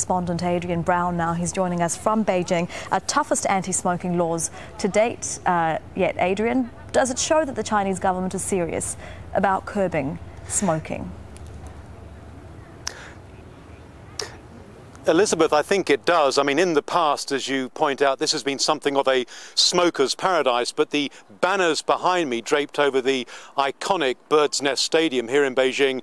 correspondent Adrian Brown now. He's joining us from Beijing. Toughest anti-smoking laws to date. Yet, Adrian, does it show that the Chinese government is serious about curbing smoking? Elizabeth, I think it does. I mean, in the past, as you point out, this has been something of a smoker's paradise, but the banners behind me draped over the iconic Bird's Nest Stadium here in Beijing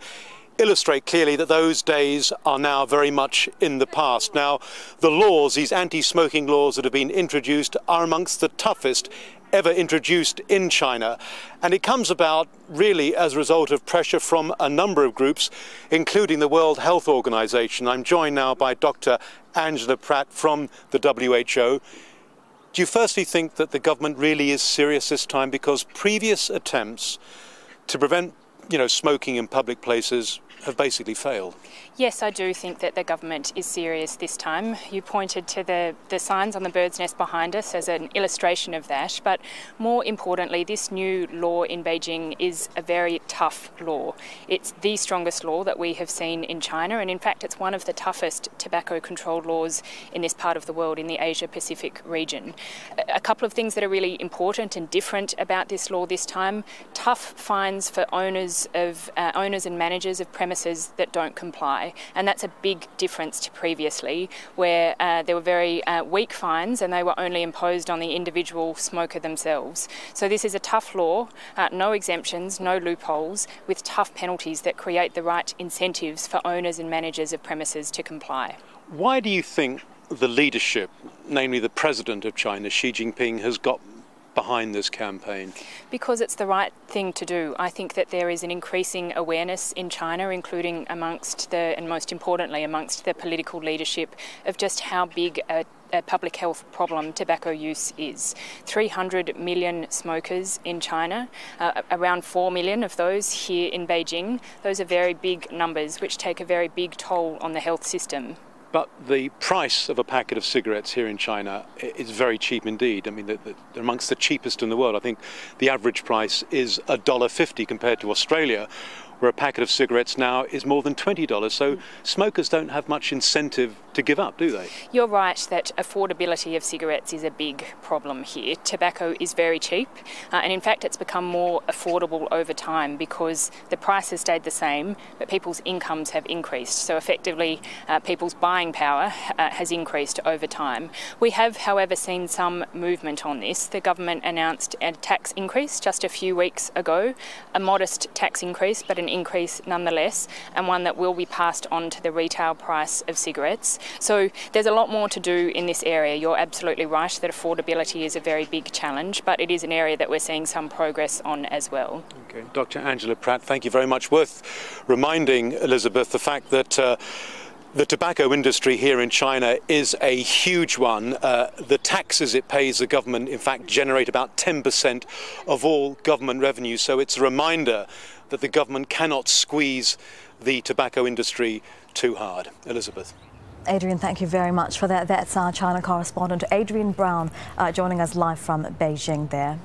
illustrate clearly that those days are now very much in the past. Now, the laws, these anti-smoking laws that have been introduced, are amongst the toughest ever introduced in China, and it comes about really as a result of pressure from a number of groups, including the World Health Organization. I'm joined now by Dr. Angela Pratt from the WHO. Do you firstly think that the government really is serious this time, because previous attempts to prevent, smoking in public places have basically failed? Yes, I do think that the government is serious this time. You pointed to the signs on the bird's nest behind us as an illustration of that, but more importantly, this new law in Beijing is a very tough law. It's the strongest law that we have seen in China, and in fact it's one of the toughest tobacco control laws in this part of the world, in the Asia-Pacific region. A couple of things that are really important and different about this law this time: tough fines for owners and managers of premises that don't comply. And that's a big difference to previously, where there were very weak fines and they were only imposed on the individual smoker themselves. So this is a tough law, no exemptions, no loopholes, with tough penalties that create the right incentives for owners and managers of premises to comply. Why do you think the leadership, namely the president of China, Xi Jinping, has got behind this campaign? Because it's the right thing to do. I think that there is an increasing awareness in China, including and most importantly amongst the political leadership, of just how big a public health problem tobacco use is. 300 million smokers in China, around 4 million of those here in Beijing. Those are very big numbers which take a very big toll on the health system. But the price of a packet of cigarettes here in China is very cheap indeed. I mean, they're amongst the cheapest in the world. I think the average price is $1.50 compared to Australia, where a packet of cigarettes now is more than $20. So smokers don't have much incentive to give up, do they? You're right that affordability of cigarettes is a big problem here. Tobacco is very cheap, and in fact it's become more affordable over time because the price has stayed the same, but people's incomes have increased. So effectively people's buying power has increased over time. We have, however, seen some movement on this. The government announced a tax increase just a few weeks ago, a modest tax increase, but an increase nonetheless, and one that will be passed on to the retail price of cigarettes. So there's a lot more to do in this area. You're absolutely right that affordability is a very big challenge, but it is an area that we're seeing some progress on as well. Okay, Dr. Angela Pratt, thank you very much. Worth reminding, Elizabeth, the fact that the tobacco industry here in China is a huge one. The taxes it pays the government, in fact, generate about 10% of all government revenue. So it's a reminder that the government cannot squeeze the tobacco industry too hard. Elizabeth. Adrian, thank you very much for that. That's our China correspondent Adrian Brown joining us live from Beijing there.